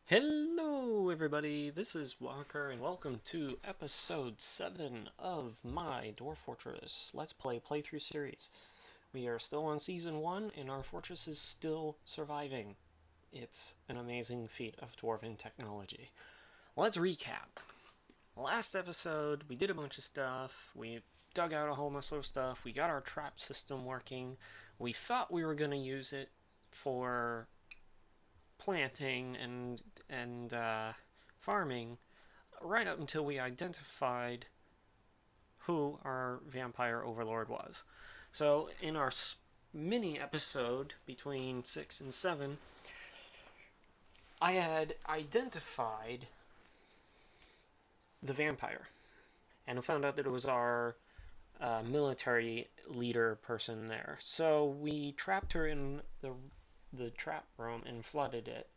Hello, everybody. This is Walker, and welcome to episode 7 of my Dwarf Fortress Let's Play playthrough series. We are still on season 1, and our fortress is still surviving. It's an amazing feat of dwarven technology. Let's recap. Last episode, we did a bunch of stuff. We dug out a whole mess of stuff. We got our trap system working. We thought we were going to use it for planting and farming right up until we identified who our vampire overlord was. So in our mini episode between 6 and 7, I had identified the vampire and found out that it was our military leader person there. So we trapped her in the trap room and flooded it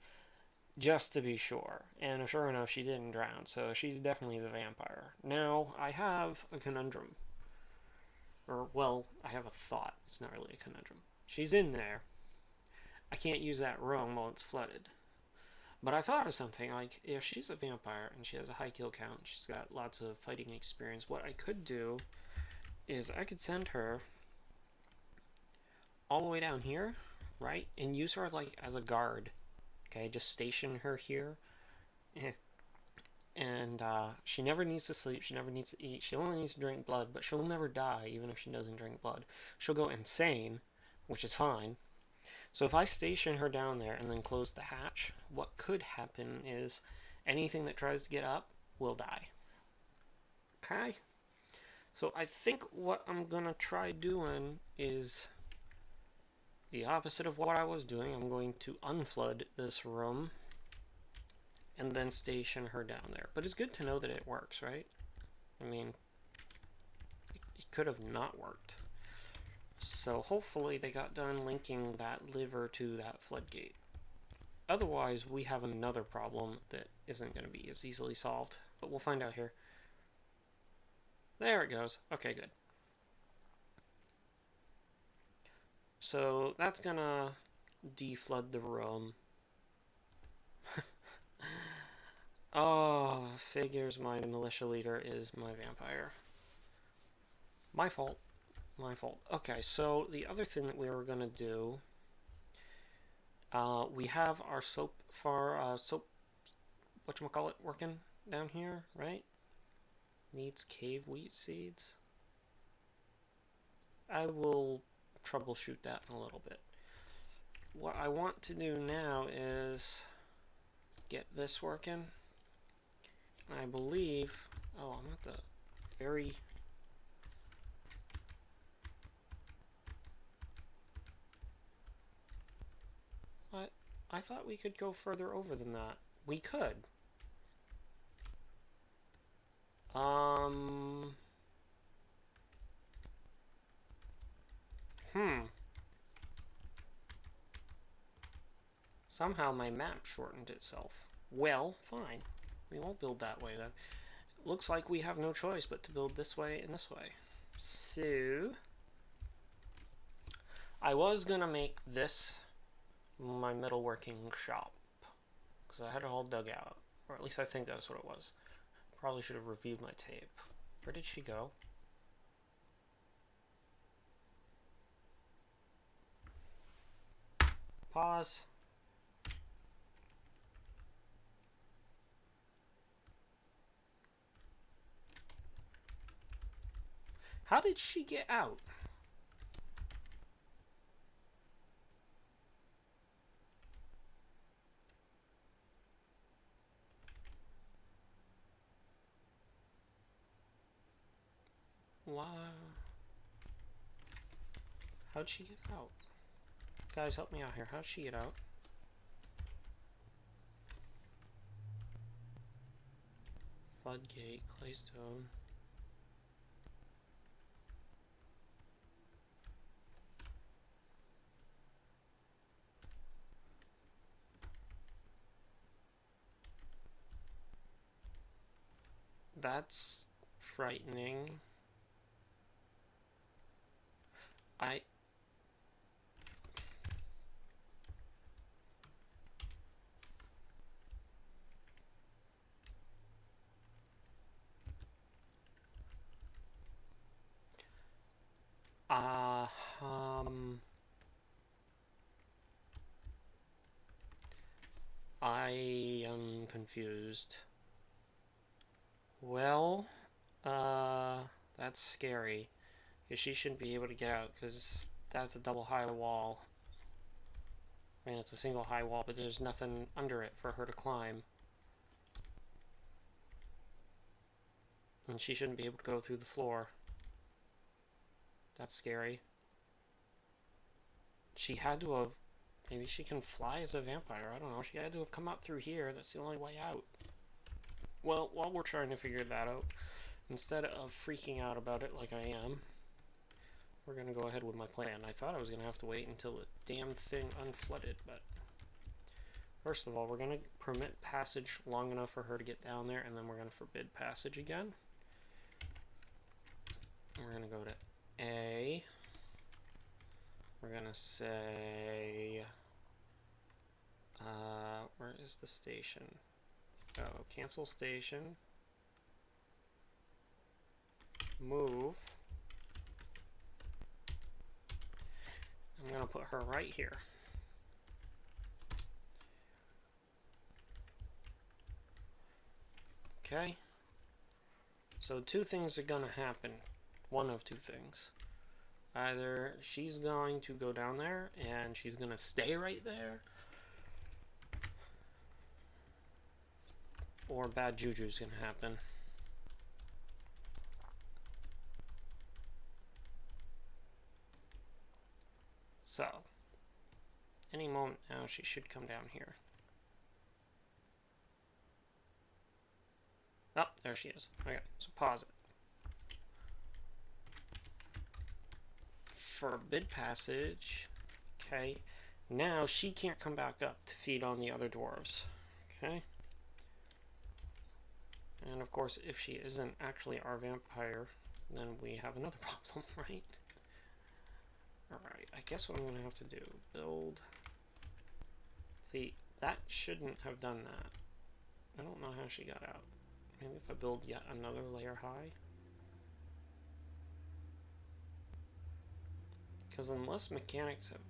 just to be sure. And sure enough, she didn't drown, so she's definitely the vampire. Now, I have a conundrum. Or, well, I have a thought. It's not really a conundrum. She's in there. I can't use that room while it's flooded. But I thought of something, like, if she's a vampire and she has a high kill count, she's got lots of fighting experience, what I could do is I could send her all the way down here, right? And use her, like, as a guard. Okay, just station her here. And she never needs to sleep, she never needs to eat, she only needs to drink blood, but she'll never die even if she doesn't drink blood. She'll go insane, which is fine. So if I station her down there and then close the hatch, what could happen is anything that tries to get up will die. Okay? So I think what I'm gonna try doing is the opposite of what I was doing. I'm going to unflood this room and then station her down there. But it's good to know that it works, right? I mean, it could have not worked. So hopefully they got done linking that liver to that floodgate. Otherwise, we have another problem that isn't going to be as easily solved. But we'll find out here. There it goes. Okay, good. So that's going to deflood the room. Oh, figures my militia leader is my vampire. My fault. My fault. Okay, so the other thing that we were going to do, we have our soap whatchamacallit, working down here, right? Needs cave wheat seeds. I will troubleshoot that in a little bit. What I want to do now is get this working. I believe, oh, I'm at the very what? I thought we could go further over than that. We could. Hmm. Somehow my map shortened itself. Well, fine. We won't build that way then. Looks like we have no choice but to build this way and this way. So I was gonna make this my metalworking shop because I had it all dug out, or at least I think that's what it was. Probably should have reviewed my tape. Where did she go? Pause. How did she get out? Wow. How'd she get out? Guys, help me out here. How'd she get out? Floodgate, claystone. That's frightening. I I am confused. Well, that's scary. Because she shouldn't be able to get out, because that's a double high wall. I mean, it's a single high wall, but there's nothing under it for her to climb. And she shouldn't be able to go through the floor. That's scary. She had to have... Maybe she can fly as a vampire. I don't know. She had to have come up through here. That's the only way out. Well, while we're trying to figure that out, instead of freaking out about it like I am, we're going to go ahead with my plan. I thought I was going to have to wait until the damn thing unflooded, but... First of all, we're going to permit passage long enough for her to get down there, and then we're going to forbid passage again. We're going to go to A. We're going to say... where is the station? Oh, cancel station. Move. I'm going to put her right here. Okay. So two things are going to happen. One of two things. Either she's going to go down there and she's going to stay right there, or bad juju's going to happen. So, any moment now she should come down here. Oh, there she is. Okay, so pause it. Forbid passage. Okay, now she can't come back up to feed on the other dwarves. Okay. And of course, if she isn't actually our vampire, then we have another problem, right? Alright, I guess what I'm going to have to do, build... See, that shouldn't have done that. I don't know how she got out. Maybe if I build yet another layer high? Because unless mechanics have...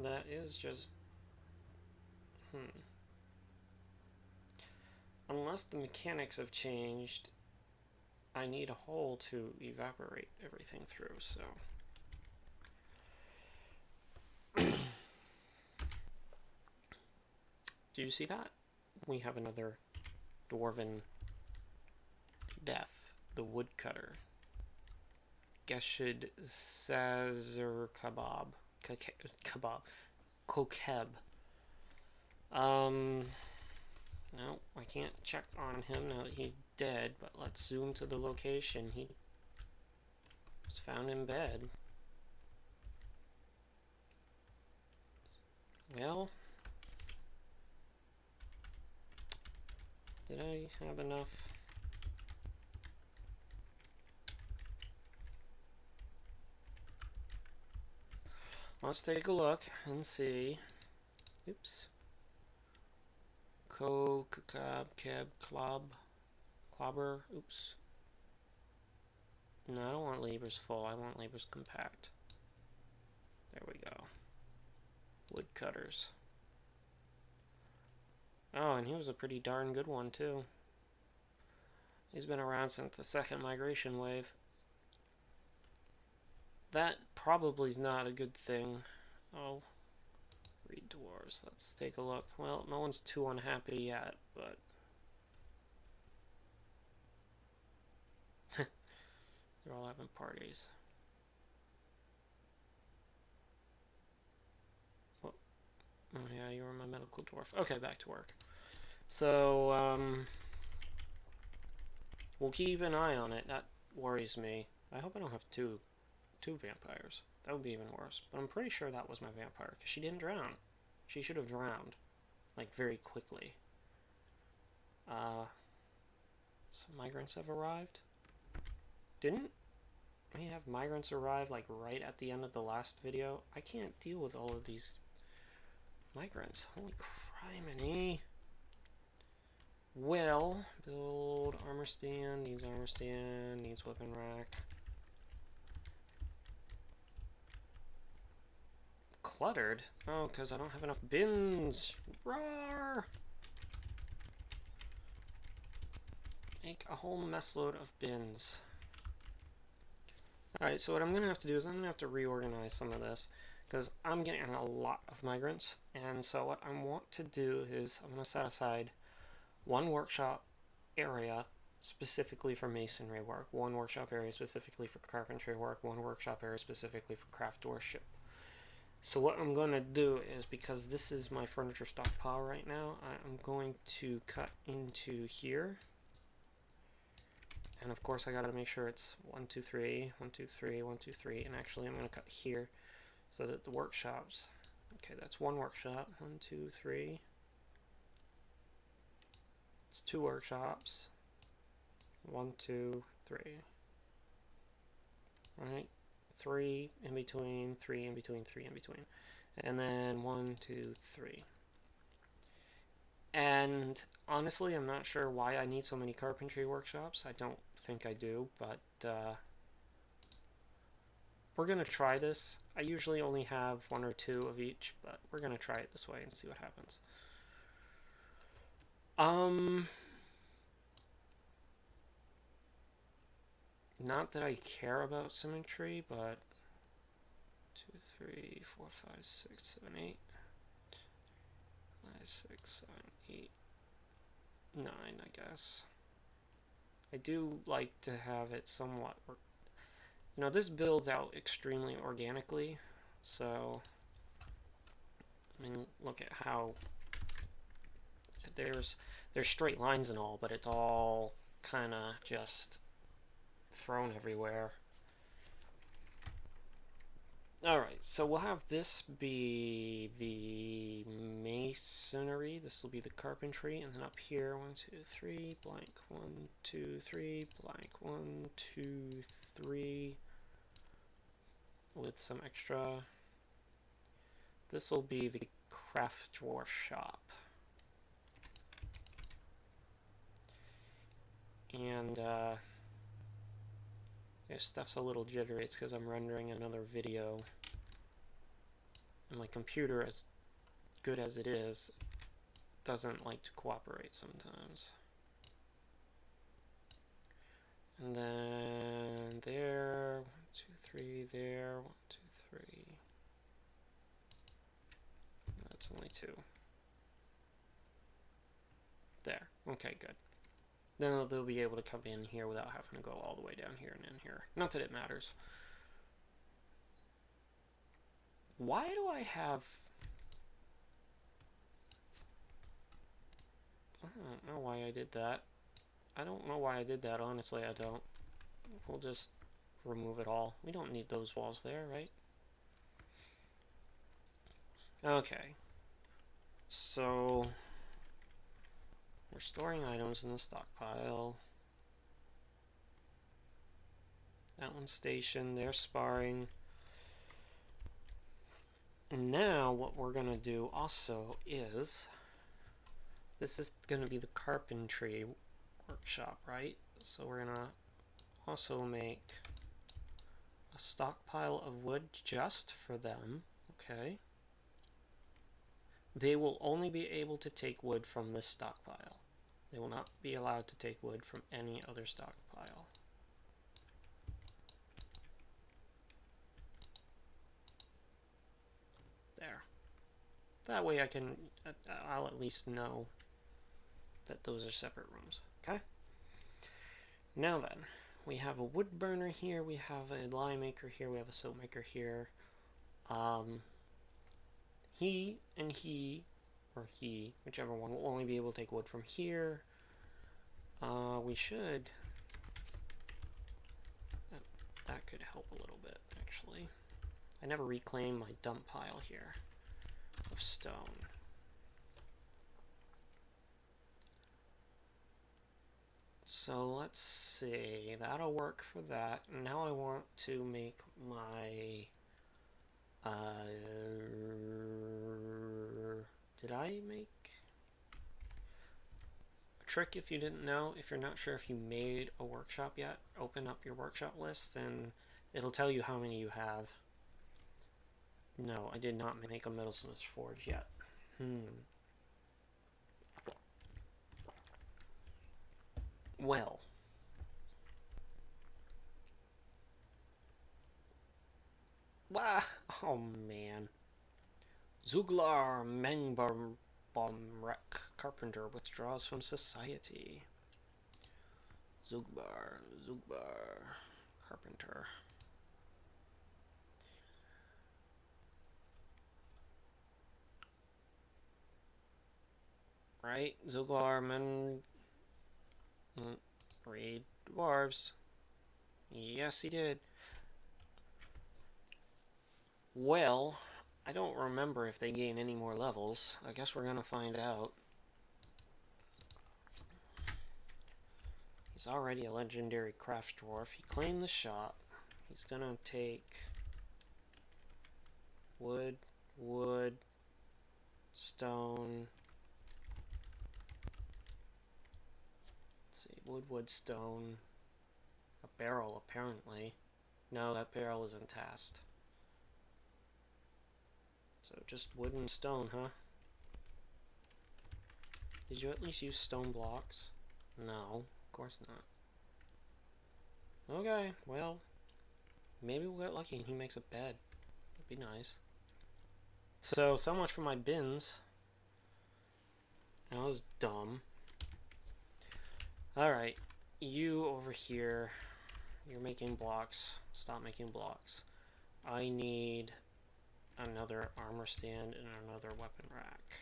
That is just... Unless the mechanics have changed, I need a hole to evaporate everything through, so... Do you see that? We have another dwarven death, the woodcutter. Geshid Sazer Kebab. Kokeb. No, I can't check on him now that he's dead, but let's zoom to the location. He was found in bed. Well, did I have enough? Let's take a look and see. Oops. Clobber. Oops. No, I don't want labors full. I want labors compact. There we go. Woodcutters. Oh, and he was a pretty darn good one, too. He's been around since the second migration wave. That probably is not a good thing. Oh. Read dwarves. Let's take a look. Well, no one's too unhappy yet, but... They're all having parties. Oh yeah, you were my medical dwarf. Okay, back to work. So, we'll keep an eye on it. That worries me. I hope I don't have two vampires. That would be even worse. But I'm pretty sure that was my vampire, because she didn't drown. She should have drowned, like, very quickly. Some migrants have arrived. Didn't we have migrants arrive, like, right at the end of the last video? I can't deal with all of these migrants. Holy criminy. Well, build armor stand, needs weapon rack. cluttered? Oh, because I don't have enough bins. Roar! Make a whole mess load of bins. Alright, so what I'm going to have to do is I'm going to have to reorganize some of this, because I'm getting a lot of migrants, and so what I want to do is I'm going to set aside one workshop area specifically for masonry work, one workshop area specifically for carpentry work, one workshop area specifically for craft doorship. So what I'm going to do is, because this is my furniture stockpile right now, I'm going to cut into here. And of course I gotta make sure it's 1, 2, 3, 1, 2, 3, 1, 2, 3, and actually I'm gonna cut here so that the workshops, okay, that's one workshop, 1, 2, 3. It's two workshops, 1, 2, 3. Right, 3 in between, 3 in between, 3 in between, and then 1, 2, 3. And honestly, I'm not sure why I need so many carpentry workshops. I don't think I do, but we're going to try this. I usually only have 1 or 2 of each, but we're going to try it this way and see what happens. Not that I care about symmetry, but 2, 3, 4, 5, 6, 7, 8. 5, 6, 7, 8, 9, I guess. I do like to have it somewhat, you know, this builds out extremely organically, so, I mean, look at how there's straight lines and all, but it's all kind of just thrown everywhere. Alright, so we'll have this be the masonry, this will be the carpentry, and then up here, 1, 2, 3, blank, 1, 2, 3, blank, 1, 2, 3, with some extra. This will be the craft workshop. And, if stuff's a little jittery, it's because I'm rendering another video. And my computer, as good as it is, doesn't like to cooperate sometimes. And then there, 1, 2, 3, there, 1, 2, 3. That's only 2. There. Okay, good. Then they'll be able to come in here without having to go all the way down here and in here. Not that it matters. Why do I have... I don't know why I did that. I don't know why I did that, honestly, I don't. We'll just remove it all. We don't need those walls there, right? Okay. So... we're storing items in the stockpile. That one's stationed, they're sparring. And now what we're going to do also is, this is going to be the carpentry workshop, right? So we're going to also make a stockpile of wood just for them, okay? They will only be able to take wood from this stockpile. They will not be allowed to take wood from any other stockpile. There. That way I'll at least know that those are separate rooms, okay? Now then, we have a wood burner here, we have a lye maker here, we have a soap maker here. He and he, or he, whichever one, will only be able to take wood from here. We should... That could help a little bit, actually. I never reclaimed my dump pile here of stone. So let's see, that'll work for that. Now I want to make my... did I make a trick? If you didn't know, if you're not sure if you made a workshop yet, open up your workshop list and it'll tell you how many you have. No, I did not make a metalsmith's forge yet. Well. Wah! Oh man. Zuglar Mengbomrek Carpenter withdraws from society. Zugbar Carpenter. Right? Zuglar Men. Read dwarves. Yes, he did. Well, I don't remember if they gain any more levels. I guess we're gonna find out. He's already a legendary craft dwarf. He claimed the shop. He's gonna take wood, stone. Let's see, wood, stone. A barrel, apparently. No, that barrel isn't tasked. So just wood and stone, huh? Did you at least use stone blocks? No, of course not. Okay, well, maybe we'll get lucky and he makes a bed. That'd be nice. So much for my bins. That was dumb. Alright, you over here, you're making blocks. Stop making blocks. I need another armor stand and another weapon rack.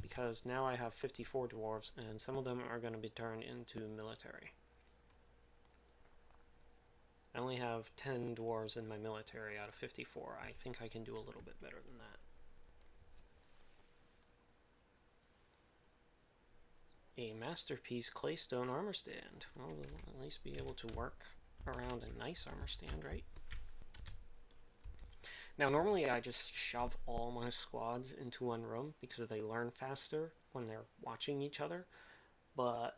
Because now I have 54 dwarves and some of them are going to be turned into military. I only have 10 dwarves in my military out of 54. I think I can do a little bit better than that. A masterpiece claystone armor stand. Well, we'll at least be able to work around a nice armor stand, right? Now, normally I just shove all my squads into one room because they learn faster when they're watching each other, but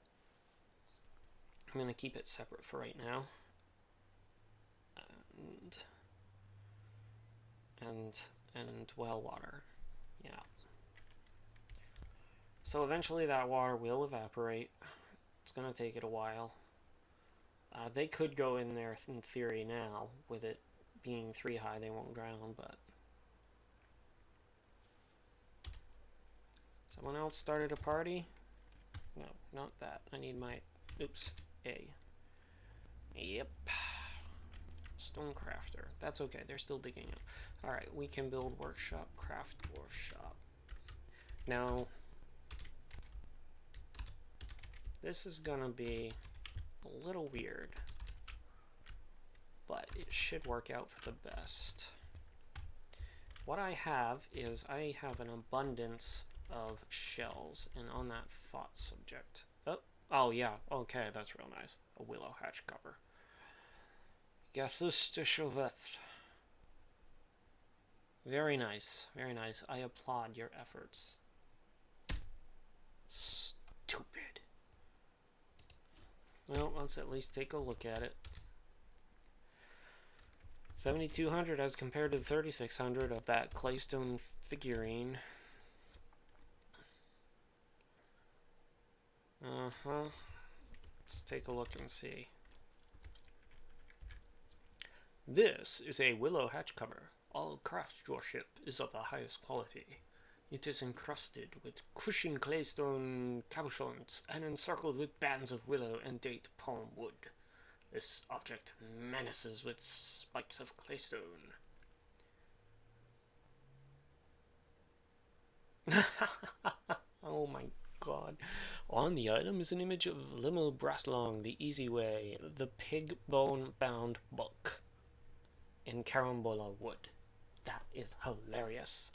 I'm going to keep it separate for right now. And well water. Yeah. So eventually that water will evaporate. It's going to take it a while. They could go in there in theory now. With it being 3 high, they won't drown, but... Someone else started a party? No, not that. I need my... Oops. A. Yep. Stone crafter. That's okay. They're still digging up. Alright, we can build workshop, craft dwarf shop. Now... This is gonna be a little weird, but it should work out for the best. What I have is I have an abundance of shells, and on that thought subject. Oh yeah, okay, that's real nice. A willow hatch cover. Gathusta Chauveth. Very nice, very nice. I applaud your efforts. Stupid. Well, let's at least take a look at it. 7,200 as compared to the 3,600 of that claystone figurine. Let's take a look and see. This is a willow hatch cover. All craftsmanship is of the highest quality. It is encrusted with crushing claystone cabochons and encircled with bands of willow and date palm wood. This object menaces with spikes of claystone. Oh my god. On the item is an image of Limel Braslong, the easy way, the pig bone bound book in carambola wood. That is hilarious.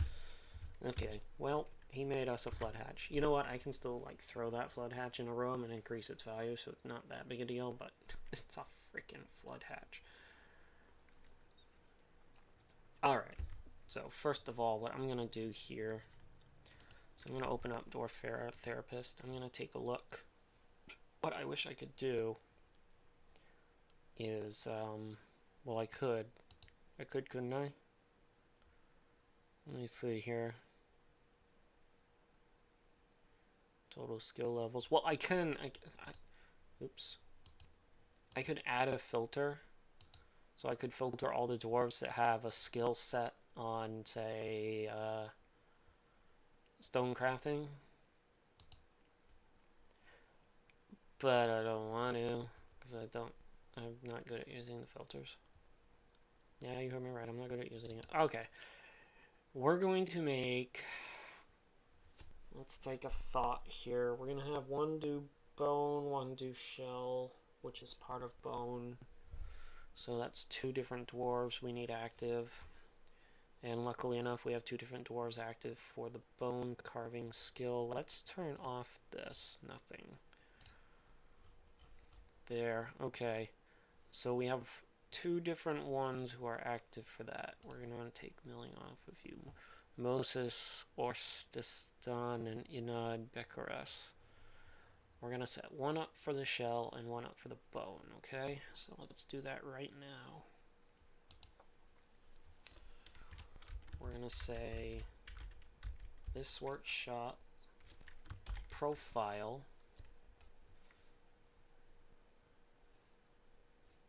Okay, well, he made us a flood hatch. You know what? I can still like throw that flood hatch in a room and increase its value, so it's not that big a deal, but it's a freaking flood hatch. Alright, so first of all, what I'm going to do here is I'm going to open up Dwarf Therapist. I'm going to take a look. What I wish I could do is Well, I could. I could, couldn't I? Let me see here. Total skill levels. Well, I can. Oops. I could add a filter. So I could filter all the dwarves that have a skill set on, say, stone crafting. But I don't want to, because I'm not good at using the filters. Yeah, you heard me right. I'm not good at using it. Okay. We're going to make... Let's take a thought here. We're going to have one do bone, one do shell, which is part of bone. So that's 2 different dwarves we need active. And luckily enough, we have 2 different dwarves active for the bone carving skill. Let's turn off this. Nothing. There. Okay. So we have 2 different ones who are active for that. We're going to want to take milling off of you. Moses, Orstiston, and Inad Bekaras. We're going to set 1 up for the shell and 1 up for the bone, okay? So let's do that right now. We're going to say this workshop profile.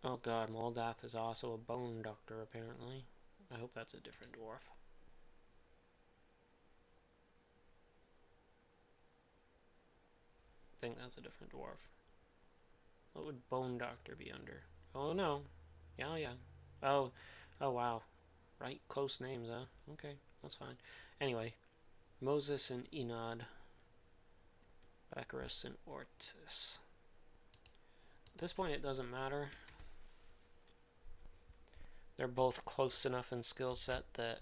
Oh god, Moldath is also a bone doctor, apparently. I hope that's a different dwarf. I think that's a different dwarf. What would bone doctor be under? Oh no. Yeah, yeah. Oh wow. Right, close names, huh? Okay, that's fine. Anyway, Moses and Enod. Baccharis and Ortis. At this point, it doesn't matter. They're both close enough in skill set that...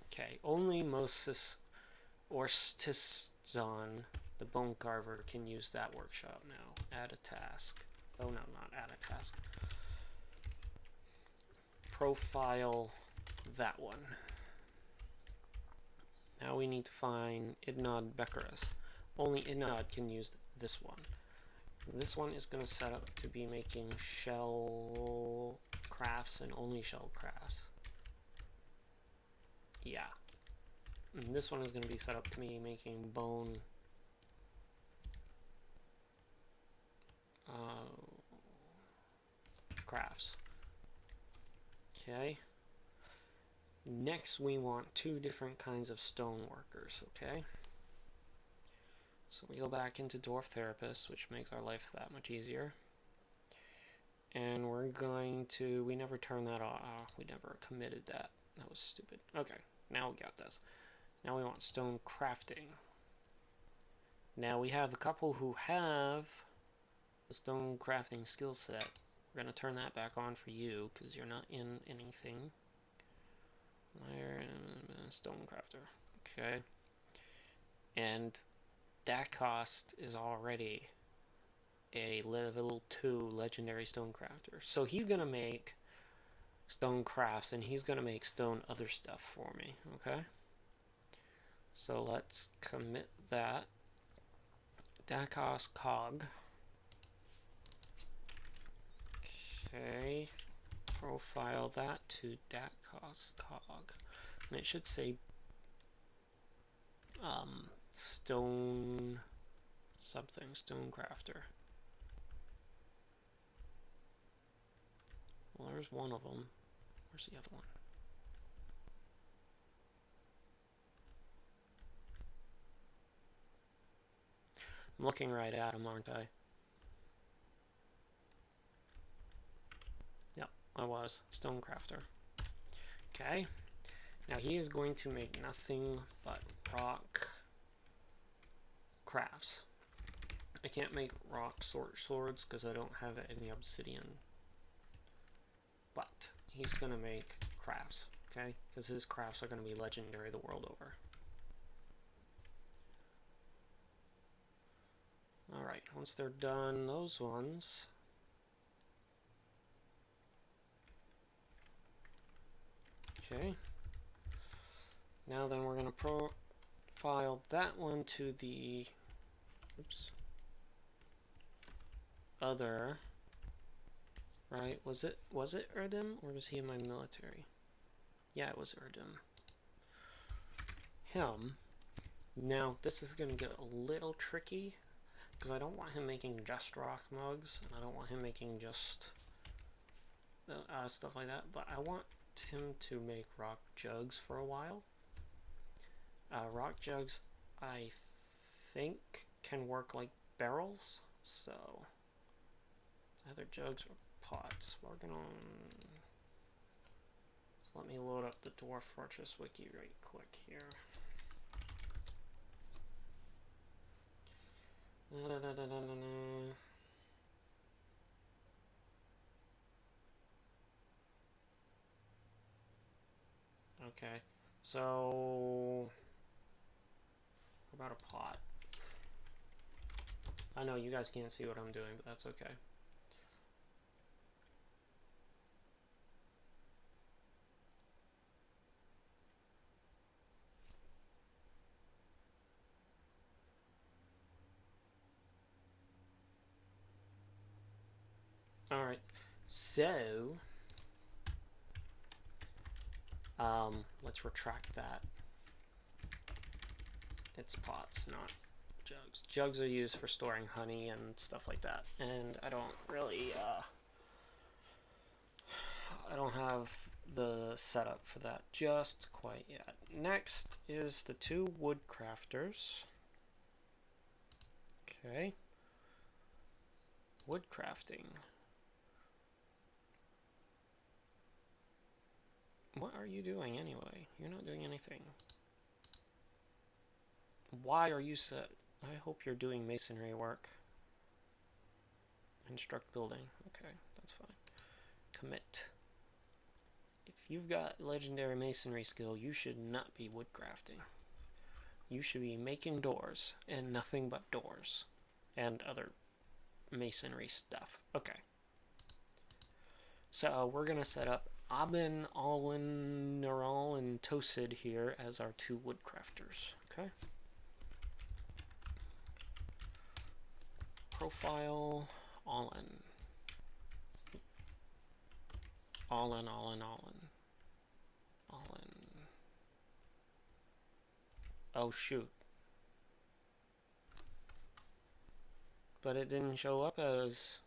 Okay, only Moses Orstizon, the bone carver, can use that workshop now. Add a task. Oh no, not add a task. Profile that one. Now we need to find Idnod Bekaris. Only Idnod can use this one. This one is going to set up to be making shell crafts and only shell crafts. Yeah. And this one is going to be set up to be making bone crafts. Okay. Next we want 2 different kinds of stone workers, okay? So we go back into Dwarf Therapist, which makes our life that much easier. And we're going to... We never turned that off. Oh, we never committed that. That was stupid. Okay, now we got this. Now we want stone crafting. Now we have a couple who have the stone crafting skill set. We're going to turn that back on for you, because you're not in anything. Stone crafter. Okay. And that cost is already a level 2 legendary stone crafter. So he's going to make stone crafts and he's going to make stone other stuff for me. Okay. So let's commit that. Dakos cog. Okay. Profile that to Dakos cog. And it should say stone something, stone crafter. Well, there's one of them. Where's the other one? I'm looking right at him, aren't I? Yep, I was. Stone crafter. Okay. Now he is going to make nothing but rock crafts. I can't make rock swords because I don't have any obsidian. But he's going to make crafts, okay? Because his crafts are going to be legendary the world over. Alright, once they're done, those ones... Okay. Now then we're going to profile that one to the... Oops. Other right? Was it Erdem, or was he in my military? Yeah, it was Erdem. Him. Now, this is going to get a little tricky, because I don't want him making just rock mugs, and I don't want him making just stuff like that, but I want him to make rock jugs for a while. Rock jugs, I think, can work like barrels, so either jugs or pots. We're gonna... So let me load up the Dwarf Fortress wiki right quick here. Okay, so what about a pot? I know you guys can't see what I'm doing, but that's okay. Alright, so let's retract that. It's pots, not jugs. Jugs are used for storing honey and stuff like that, and I don't really, I don't have the setup for that just quite yet. Next is the two wood crafters. Okay. Wood crafting. What are you doing anyway? You're not doing anything. Why are you set? I hope you're doing masonry work. Instruct building. Okay, that's fine. Commit. If you've got legendary masonry skill, you should not be wood crafting. You should be making doors, and nothing but doors. And other masonry stuff. Okay. So we're going to set up Abin, Alwyn, Neural, and Tosid here as our two wood crafters. Okay. Profile, Allen. Allen. Oh, shoot. But it didn't show up as...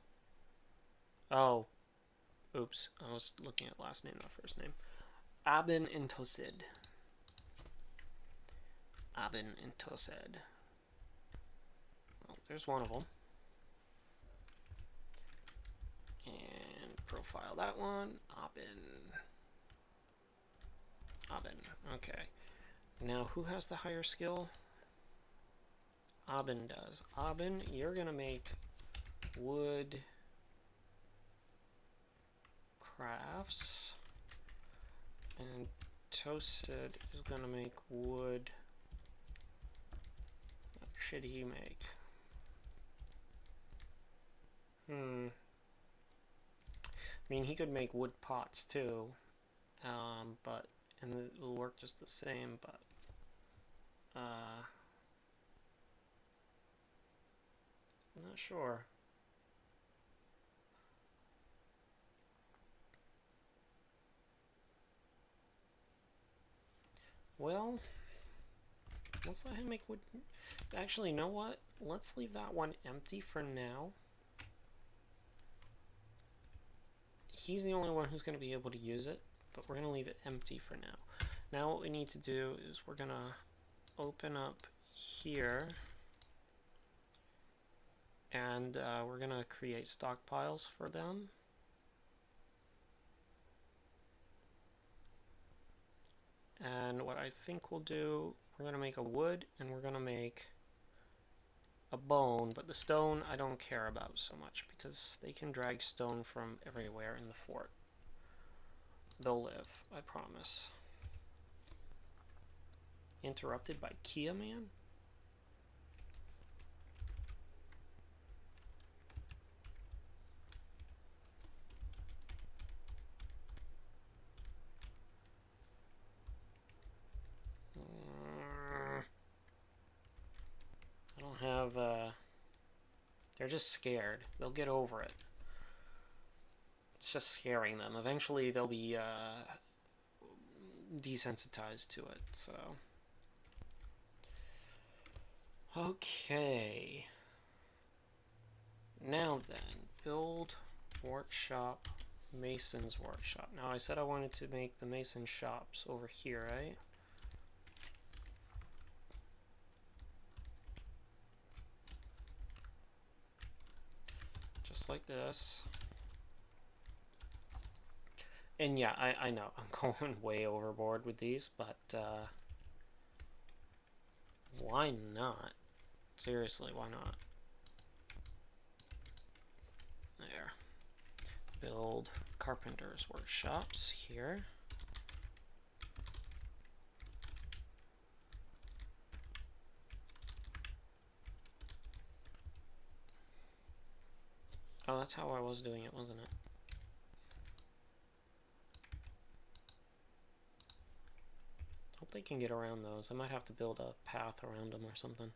Oh. Oops. I was looking at last name, not first name. Abin and Tosid. Abin and Tosid. Well, there's one of them. And profile that one. Abin. Okay. Now, who has the higher skill? Abin does. Abin, you're going to make wood crafts. And Tosid is going to make wood. What should he make? I mean, he could make wood pots too, but and it'll work just the same. But I'm not sure. Well, let's let him make wood. Actually, you know what? Let's leave that one empty for now. He's the only one who's going to be able to use it, but we're going to leave it empty for now. Now what we need to do is we're going to open up here, and we're going to create stockpiles for them. And what I think we'll do, we're going to make a wood, and we're going to make a bone, but the stone I don't care about so much because they can drag stone from everywhere in the fort. They'll live, I promise. Interrupted by Kia Man? I don't have, they're just scared. They'll get over it. It's just scaring them. Eventually they'll be desensitized to it, so. Okay. Now then, build workshop, mason's workshop. Now I said I wanted to make the mason shops over here, right? Just like this. And yeah, I know, I'm going way overboard with these, but why not? Seriously, why not? There. Build carpenter's workshops here. Oh, that's how I was doing it, wasn't it? Hope they can get around those. I might have to build a path around them or something.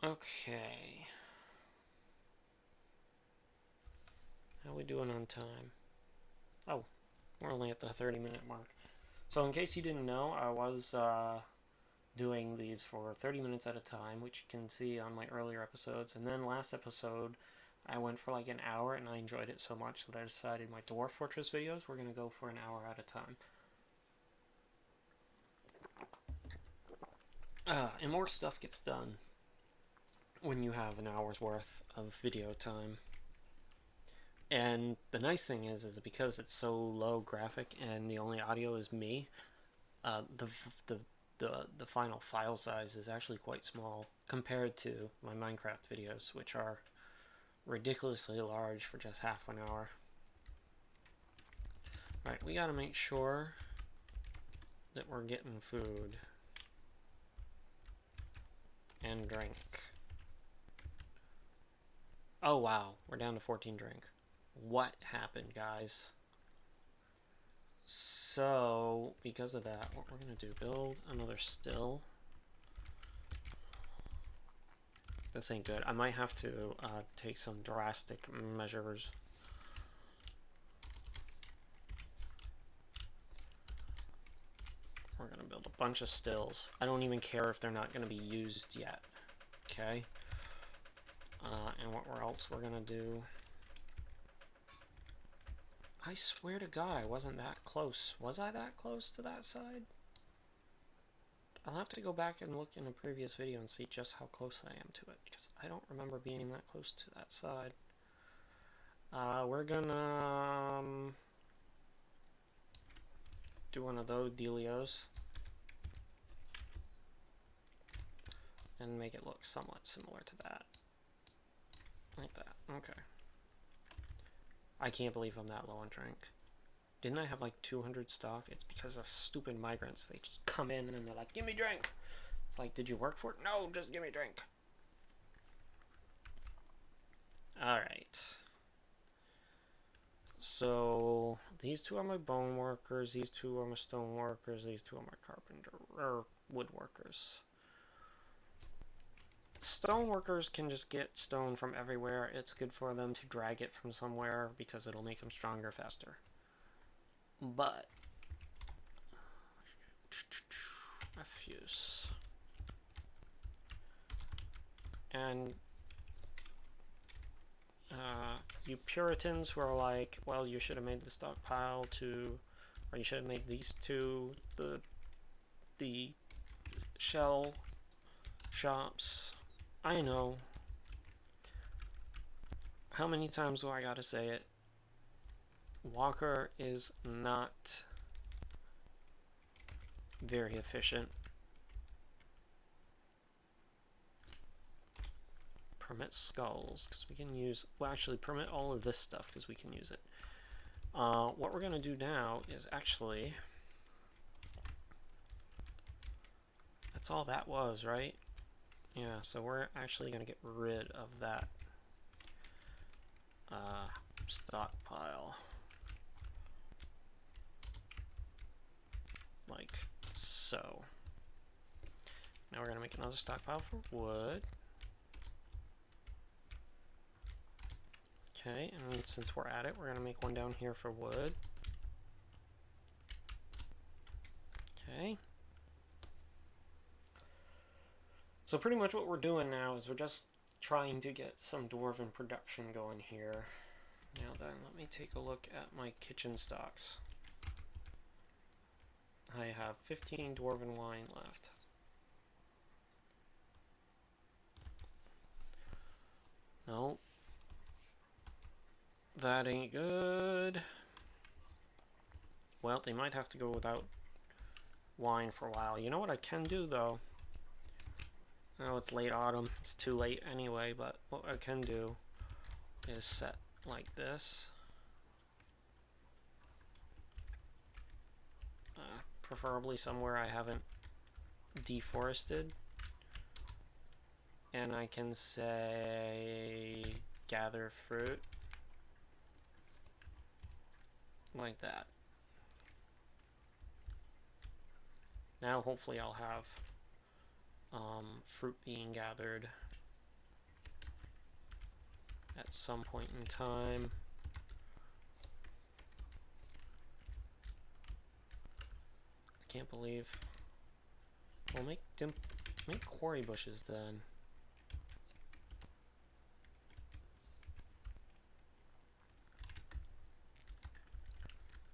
Okay. How are we doing on time? Oh, we're only at the 30-minute mark. So in case you didn't know, I was doing these for 30 minutes at a time, which you can see on my earlier episodes. And then last episode, I went for like an hour, and I enjoyed it so much that I decided my Dwarf Fortress videos were going to go for an hour at a time. And more stuff gets done when you have an hour's worth of video time. And the nice thing is because it's so low graphic and the only audio is me, the final file size is actually quite small compared to my Minecraft videos, which are ridiculously large for just half an hour. Right, we gotta make sure that we're getting food and drink. Oh wow, we're down to 14 drink. What happened, guys? So, because of that, what we're gonna do, build another still. This ain't good. I might have to take some drastic measures. We're gonna build a bunch of stills. I don't even care if they're not gonna be used yet. Okay. And what else we're gonna do? I swear to God, I wasn't that close. Was I that close to that side? I'll have to go back and look in a previous video and see just how close I am to it, because I don't remember being that close to that side. We're gonna do one of those dealios and make it look somewhat similar to that. Like that. Okay. I can't believe I'm that low on drink. Didn't I have like 200 stock? It's because of stupid migrants. They just come in and they're like, give me drink. It's like, did you work for it? No, just give me drink. Alright. So, these two are my bone workers. These two are my stone workers. These two are my carpenter, or wood workers. Stone workers can just get stone from everywhere. It's good for them to drag it from somewhere because it'll make them stronger faster. But refuse. And you Puritans who are like, well, you should have made the stockpile to, or you should have made these two the shell shops. I know. How many times do I gotta say it? Walker is not very efficient. Permit skulls, because we can use, well actually permit all of this stuff because we can use it. What we're gonna do now is actually, that's all that was, right? Yeah, so we're actually gonna get rid of that stockpile. Like so. Now we're gonna make another stockpile for wood. Okay, and since we're at it, we're going to make one down here for wood. Okay. So pretty much what we're doing now is we're just trying to get some dwarven production going here. Now then, let me take a look at my kitchen stocks. I have 15 dwarven wine left. No. That ain't good. Well, they might have to go without wine for a while. You know what I can do, though? Oh, it's late autumn. It's too late anyway, but what I can do is set like this. Preferably somewhere I haven't deforested. And I can say gather fruit. Like that. Now hopefully I'll have fruit being gathered at some point in time. I can't believe. Well, make quarry bushes then.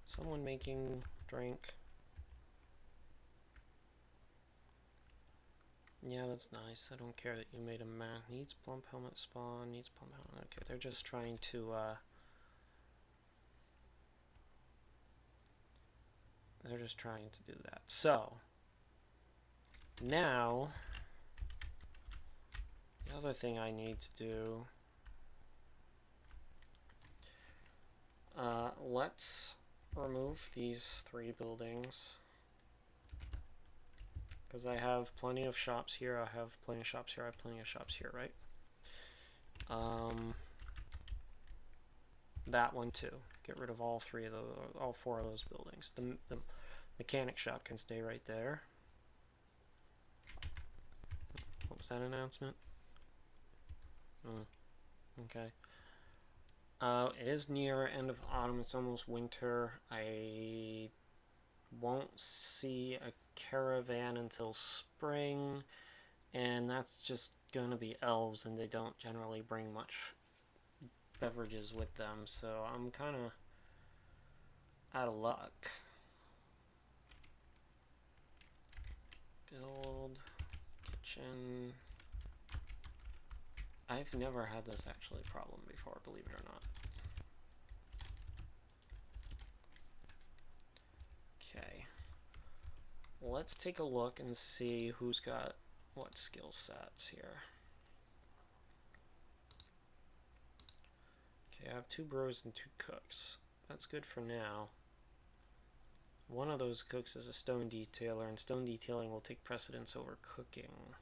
Someone making drink. Yeah, that's nice. I don't care that you made a map. Needs plump helmet spawn. Needs plump helmet. Okay, they're just trying to do that. So now the other thing I need to do. Let's remove these 3 buildings. Because I have plenty of shops here, I have plenty of shops here, I have plenty of shops here, right? That one too. Get rid of all 4 of those buildings. The mechanic shop can stay right there. What was that announcement? Okay. It is near end of autumn, it's almost winter. I won't see a caravan until spring, and that's just gonna be elves, and they don't generally bring much beverages with them, so I'm kind of out of luck. Build kitchen. I've never had this actually problem before, believe it or not. Okay. Let's take a look and see who's got what skill sets here. Okay, I have 2 brewers and 2 cooks. That's good for now. One of those cooks is a stone detailer, and stone detailing will take precedence over cooking.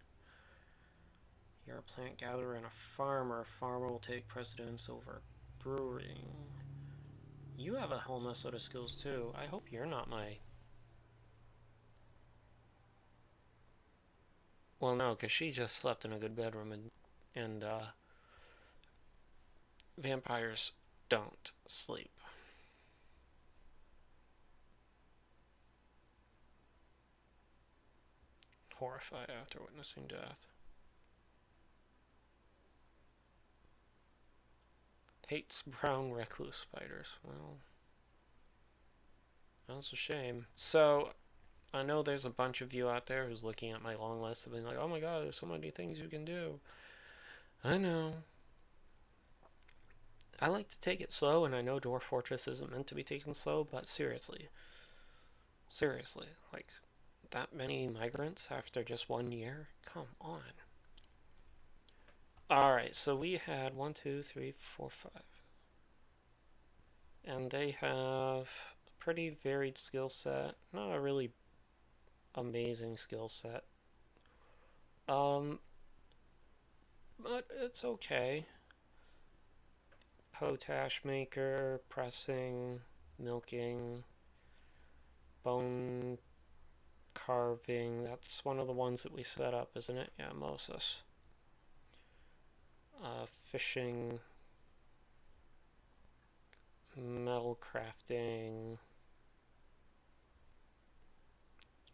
You're a plant gatherer and a farmer. Farmer will take precedence over brewing. You have a whole mess of skills too. I hope you're not my... Well, no, because she just slept in a good bedroom, and vampires don't sleep. Horrified after witnessing death. Hates brown recluse spiders. Well, that's a shame. So, I know there's a bunch of you out there who's looking at my long list and being like, oh my god, there's so many things you can do. I know. I like to take it slow, and I know Dwarf Fortress isn't meant to be taken slow, but seriously, like, that many migrants after just 1 year? Come on. Alright, so we had 1, 2, 3, 4, 5. And they have a pretty varied skill set. Not a really amazing skill set. But it's okay. Potash maker, pressing, milking, bone carving. That's one of the ones that we set up, isn't it? Yeah, Moses. Fishing. metal crafting,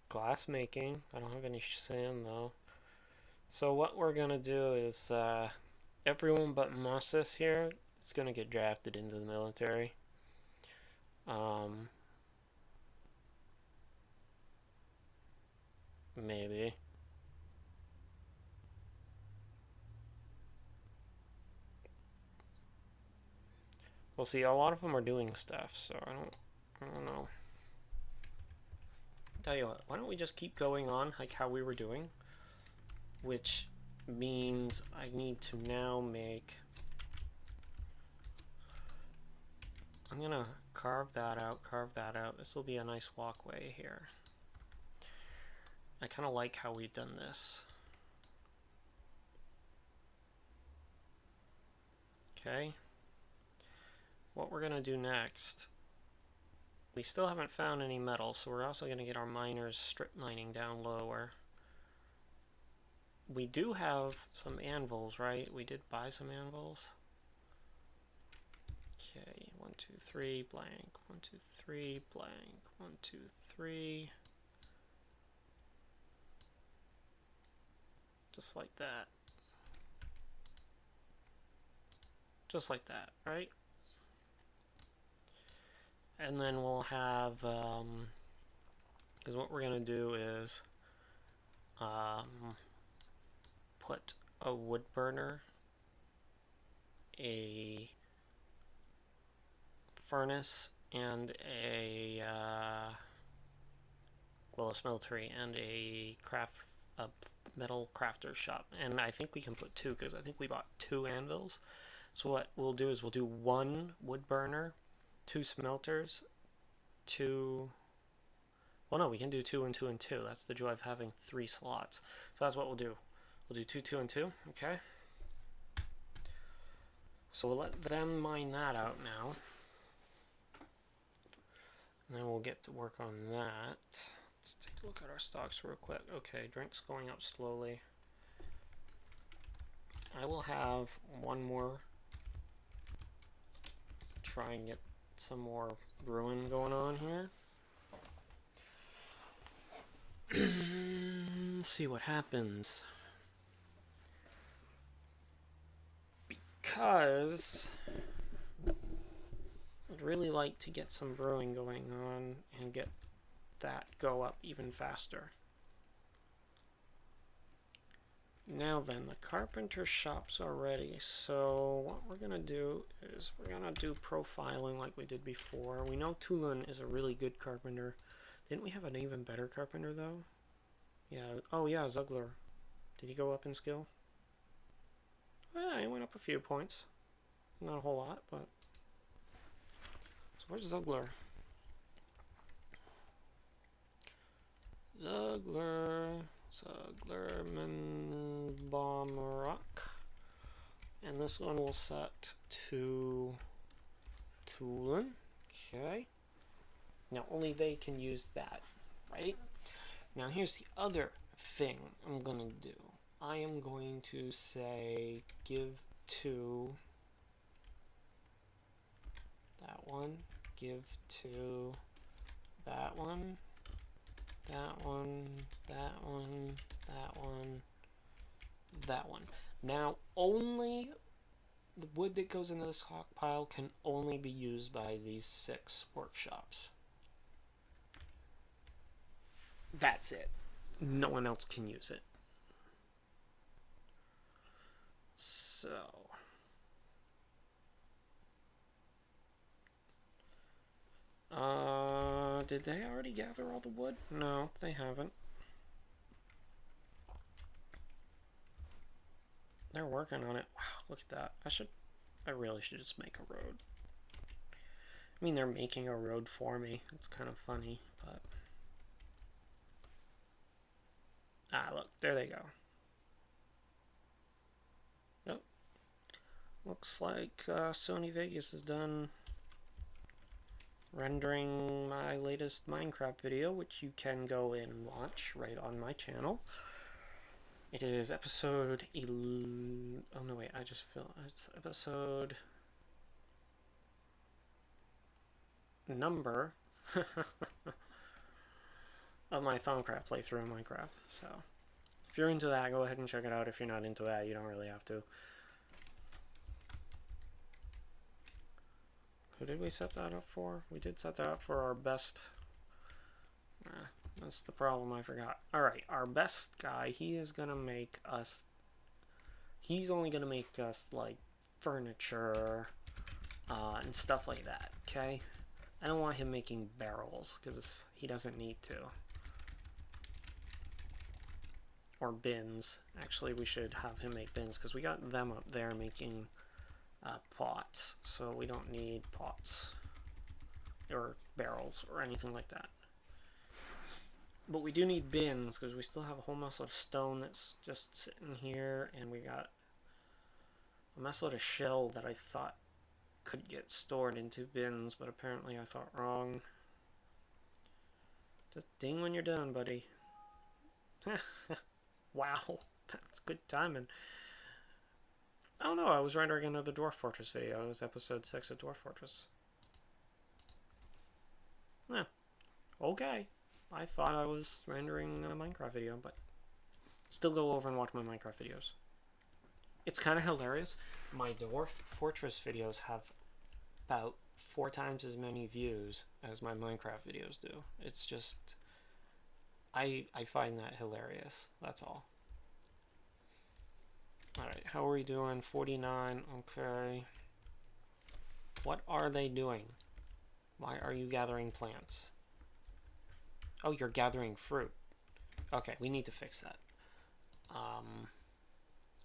glass making. I don't have any sand though. So what we're gonna do is everyone but Moses here is gonna get drafted into the military. Maybe. We'll see. A lot of them are doing stuff, so I don't know. Tell you what, why don't we just keep going on like how we were doing, which means I need to now make. I'm gonna carve that out. Carve that out. This will be a nice walkway here. I kind of like how we've done this. Okay. What we're gonna do next, we still haven't found any metal, so we're also gonna get our miners strip mining down lower. We do have some anvils, right? We did buy some anvils. Okay, 1, 2, 3, blank, 1, 2, 3, blank, 1, 2, 3. Just like that. Just like that, right? And then we'll have, because what we're going to do is put a wood burner, a furnace, and a, well, a smeltery, and a metal crafter shop. And I think we can put 2, because I think we bought 2 anvils. So what we'll do is we'll do 1 wood burner, 2 smelters, 2... Well, no, we can do 2 and 2 and 2. That's the joy of having 3 slots. So that's what we'll do. We'll do 2, 2, and 2, okay? So we'll let them mine that out now. And then we'll get to work on that. Let's take a look at our stocks real quick. Okay, drink's going up slowly. I will have 1 more. Try and get some more brewing going on here. Let's see what happens. Because I'd really like to get some brewing going on and get that go up even faster. Now then, the carpenter shops are ready, so what we're going to do is we're going to do profiling like we did before. We know Tulun is a really good carpenter. Didn't we have an even better carpenter, though? Yeah. Oh, yeah, Zugler. Did he go up in skill? Yeah, he went up a few points. Not a whole lot, but... So where's Zugler? Zuglerman Bomberock. And this one will set to Tulun. Okay. Now only they can use that, right? Now here's the other thing I'm going to do. I am going to say give to that one, give to that one, that one, that one, that one, that one. Now only the wood that goes into the stockpile can only be used by these 6 workshops. That's it. No one else can use it. So... did they already gather all the wood? No, they haven't. They're working on it. Wow, look at that. I really should just make a road. I mean, they're making a road for me. It's kind of funny, but... Ah, look, there they go. Yep. Looks like Sony Vegas is done rendering my latest Minecraft video, which you can go and watch right on my channel. It is episode 11... Oh, no, wait, I just feel... It's episode number of my Thaumcraft playthrough in Minecraft. So if you're into that, go ahead and check it out. If you're not into that, you don't really have to. Who did we set that up for? We did set that up for our best. That's the problem, I forgot. Alright, our best guy, he is gonna make us... He's only gonna make us, like, furniture and stuff like that, okay? I don't want him making barrels, because he doesn't need to. Or bins. Actually, we should have him make bins, because we got them up there making pots, so we don't need pots or barrels or anything like that. But we do need bins, because we still have a whole mess of stone that's just sitting here, and we got a mess of shell that I thought could get stored into bins, but apparently I thought wrong. Just ding when you're done, buddy. Wow, that's good timing. Oh no, I was rendering another Dwarf Fortress video. It was episode 6 of Dwarf Fortress. Yeah, okay. I thought I was rendering a Minecraft video, but still go over and watch my Minecraft videos. It's kind of hilarious. My Dwarf Fortress videos have about 4 times as many views as my Minecraft videos do. It's just... I find that hilarious. That's all. Alright, how are we doing? 49, okay. What are they doing? Why are you gathering plants? Oh, you're gathering fruit. Okay, we need to fix that.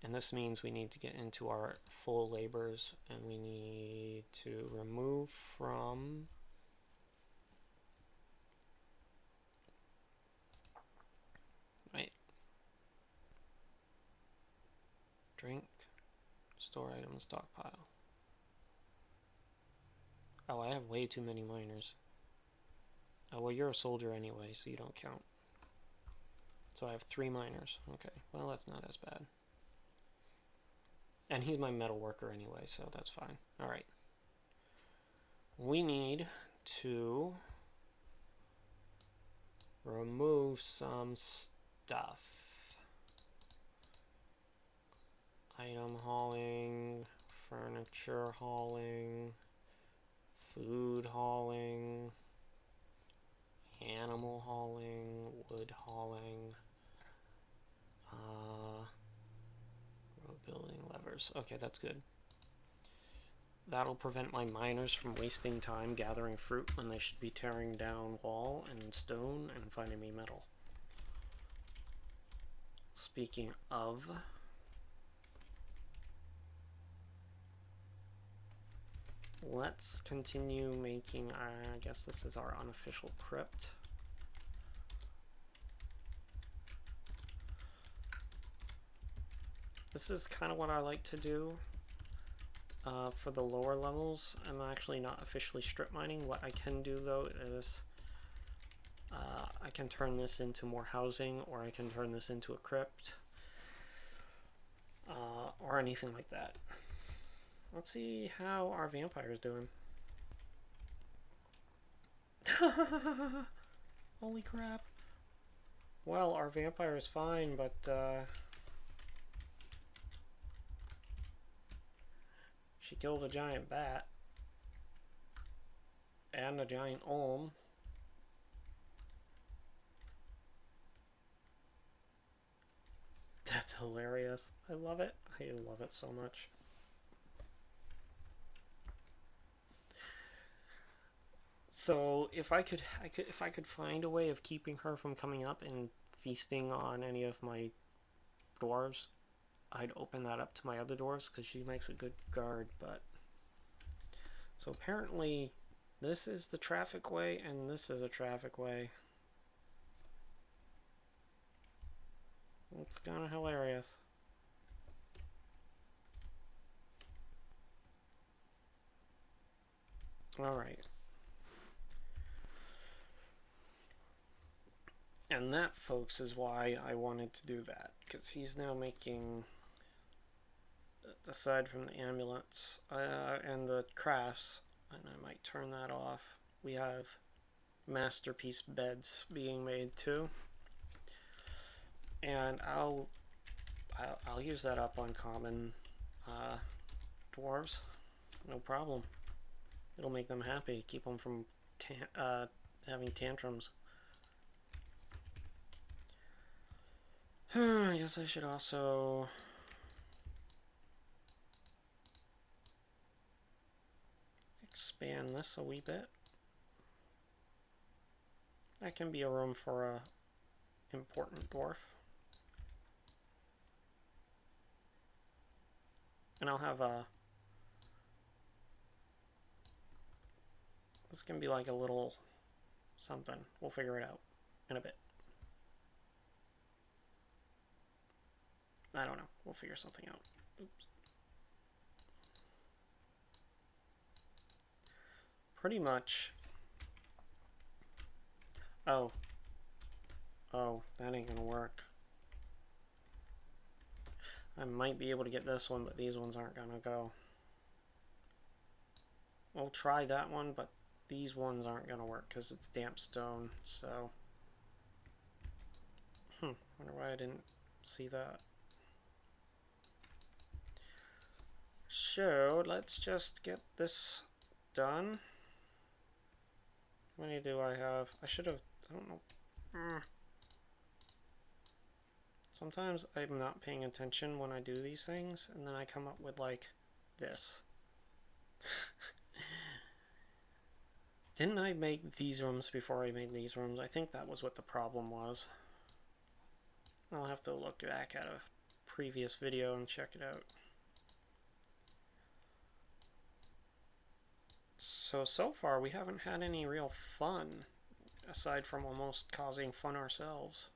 And this means we need to get into our full labors, and we need to remove from... Right. Drink, store item, stockpile. Oh, I have way too many miners. Oh, well, you're a soldier anyway, so you don't count. So I have 3 miners. Okay, well, that's not as bad. And he's my metal worker anyway, so that's fine. Alright. We need to remove some stuff. Item hauling, furniture hauling, food hauling, animal hauling, wood hauling, road building, levers. Okay, that's good. That'll prevent my miners from wasting time gathering fruit when they should be tearing down wall and stone and finding me metal. Speaking of... let's continue making, I guess this is our unofficial crypt. This is kind of what I like to do for the lower levels. I'm actually not officially strip mining. What I can do though is I can turn this into more housing, or I can turn this into a crypt, or anything like that. Let's see how our vampire's doing. Holy crap. Well, our vampire is fine, but she killed a giant bat and a giant olm. That's hilarious. I love it. I love it so much. So if I could find a way of keeping her from coming up and feasting on any of my dwarves, I'd open that up to my other dwarves, because she makes a good guard. But so apparently this is the traffic way and this is a traffic way. It's kind of hilarious. Alright. And that, folks, is why I wanted to do that, because he's now making, aside from the ambulance and the crafts, and I might turn that off. we have masterpiece beds being made too. And I'll use that up on common dwarves. No problem. It'll make them happy. Keep them from having tantrums. I guess I should also expand this a wee bit. That can be a room for a important dwarf. And I'll have a... This can be like a little something. We'll figure it out in a bit. I don't know. We'll figure something out. Oops. Pretty much. Oh, that ain't gonna work. I might be able to get this one, but these ones aren't gonna go. We'll try that one, but these ones aren't gonna work because it's damp stone, so... wonder why I didn't see that. So, let's just get this done. How many do I have? I should have... I don't know. Sometimes I'm not paying attention when I do these things, and then I come up with, like, this. Didn't I make these rooms before I made these rooms? I think that was what the problem was. I'll have to look back at a previous video and check it out. So far we haven't had any real fun, aside from almost causing fun ourselves.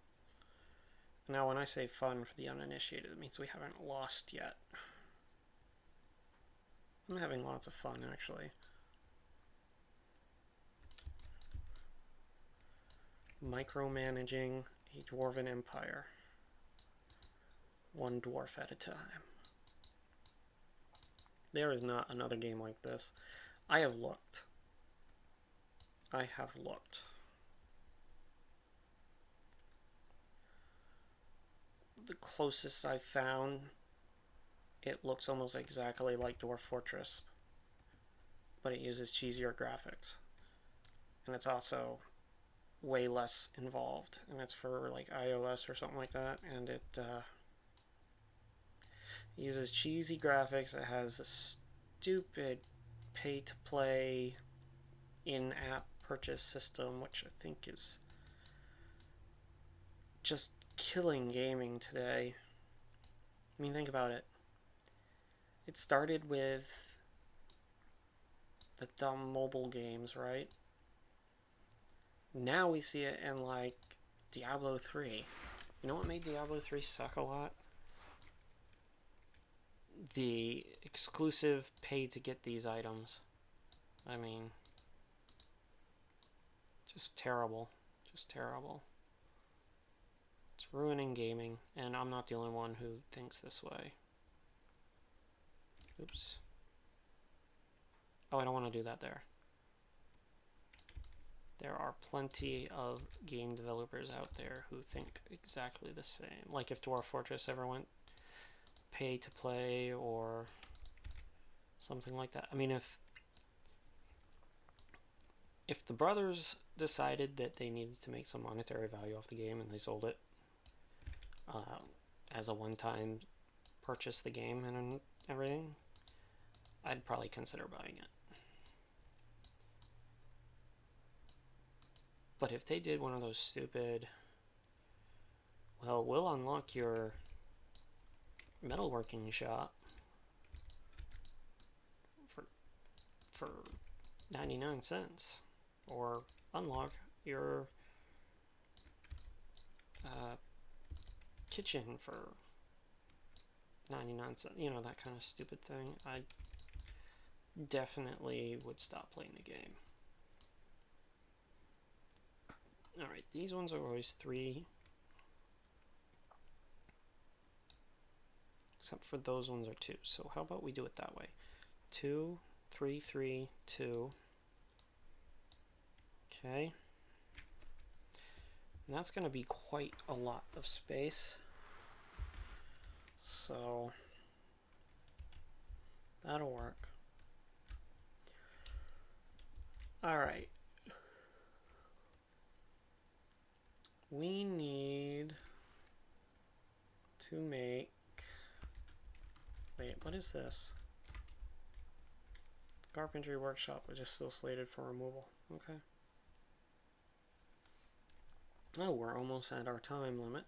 Now when I say fun for the uninitiated, it means we haven't lost yet. I'm having lots of fun, actually. Micromanaging a dwarven empire. One dwarf at a time. There is not another game like this. I have looked. I have looked. The closest I've found, it looks almost exactly like Dwarf Fortress, but it uses cheesier graphics. And it's also way less involved, and it's for like iOS or something like that, and it uses cheesy graphics. It has a stupid pay-to-play in-app purchase system, which I think is just killing gaming today. I mean, think about it. It started with the dumb mobile games, right? Now we see it in, like, Diablo 3. You know what made Diablo 3 suck a lot? The exclusive pay to get these items. I mean, just terrible. Just terrible. It's ruining gaming, and I'm not the only one who thinks this way. Oops. Oh, I don't want to do that there. There are plenty of game developers out there who think exactly the same. Like if Dwarf Fortress ever went pay to play or something like that. I mean, if the brothers decided that they needed to make some monetary value off the game and they sold it as a one-time purchase the game and everything, I'd probably consider buying it. But if they did one of those stupid, well, we'll unlock your metalworking shop for 99 cents, or unlock your kitchen for 99 cents, you know, that kind of stupid thing, I definitely would stop playing the game. Alright, these ones are always 3. Except for those ones are 2. So how about we do it that way? 2, 3, 3, 2. Okay. And that's going to be quite a lot of space. So that'll work. All right. We need to make... Wait, what is this? Carpentry workshop, which is still slated for removal. Okay. Oh, we're almost at our time limit.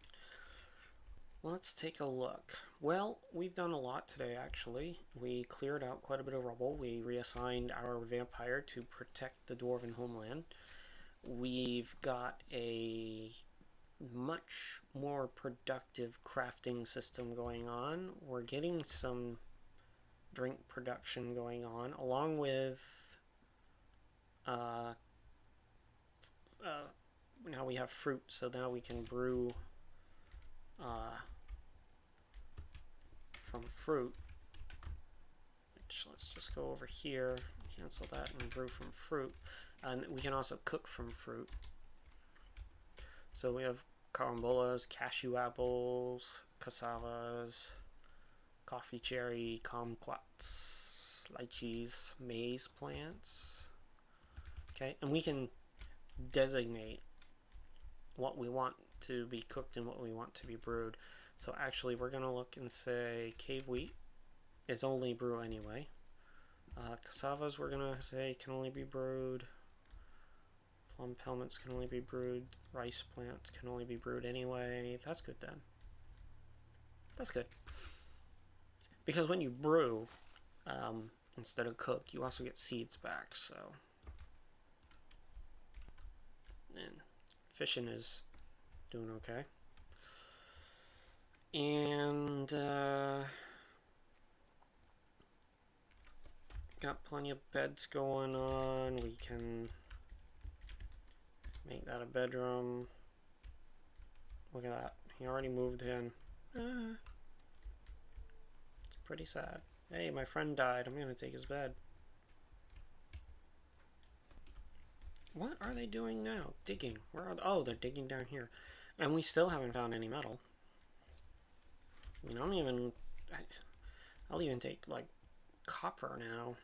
Let's take a look. Well, we've done a lot today, actually. We cleared out quite a bit of rubble. We reassigned our vampire to protect the dwarven homeland. We've got a much more productive crafting system going on. We're getting some drink production going on, along with now we have fruit, so now we can brew from fruit. Which, let's just go over here, cancel that, and brew from fruit. And we can also cook from fruit. So we have carambolas, cashew apples, cassavas, coffee cherry, kumquats, lychees, maize plants. Okay, and we can designate what we want to be cooked and what we want to be brewed. So actually we're going to look and say cave wheat is only brew anyway. Cassavas we're going to say can only be brewed. Plum pelmets can only be brewed. Rice plants can only be brewed anyway. That's good then. That's good. Because when you brew, instead of cook, you also get seeds back, so. And fishing is doing okay. And, got plenty of beds going on. We can make that a bedroom. Look at that. He already moved in. It's pretty sad. Hey, my friend died. I'm gonna take his bed. What are they doing now? Digging. Where are they? Oh, they're digging down here. And we still haven't found any metal. I mean, I'll even take, like, copper now.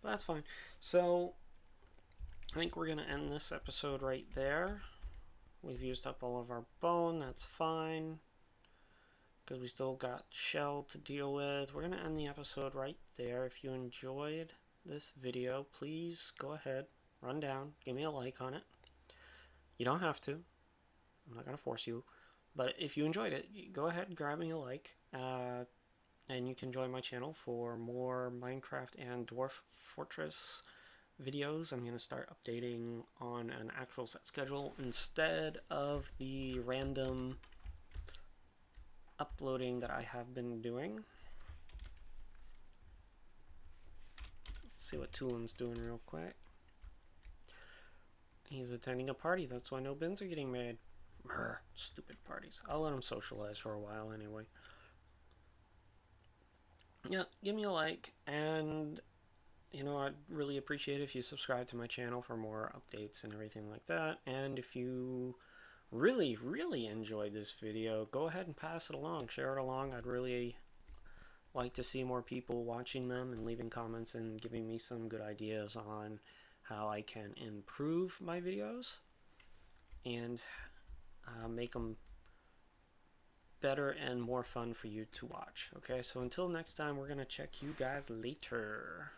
But that's fine. So, I think we're going to end this episode right there. We've used up all of our bone. That's fine. Because we still got shell to deal with. We're going to end the episode right there. If you enjoyed this video, please go ahead, run down, give me a like on it. You don't have to. I'm not going to force you. But if you enjoyed it, go ahead and grab me a like. And you can join my channel for more Minecraft and Dwarf Fortress videos. I'm going to start updating on an actual set schedule instead of the random uploading that I have been doing. Let's see what Tulin's doing real quick. He's attending a party. That's why no bins are getting made. Stupid parties. I'll let him socialize for a while anyway. Yeah, give me a like, and I'd really appreciate it if you subscribe to my channel for more updates and everything like that. And if you really, really enjoyed this video, go ahead and pass it along, share it along. I'd really like to see more people watching them and leaving comments and giving me some good ideas on how I can improve my videos and make them better and more fun for you to watch. Okay, so until next time, we're going to check you guys later.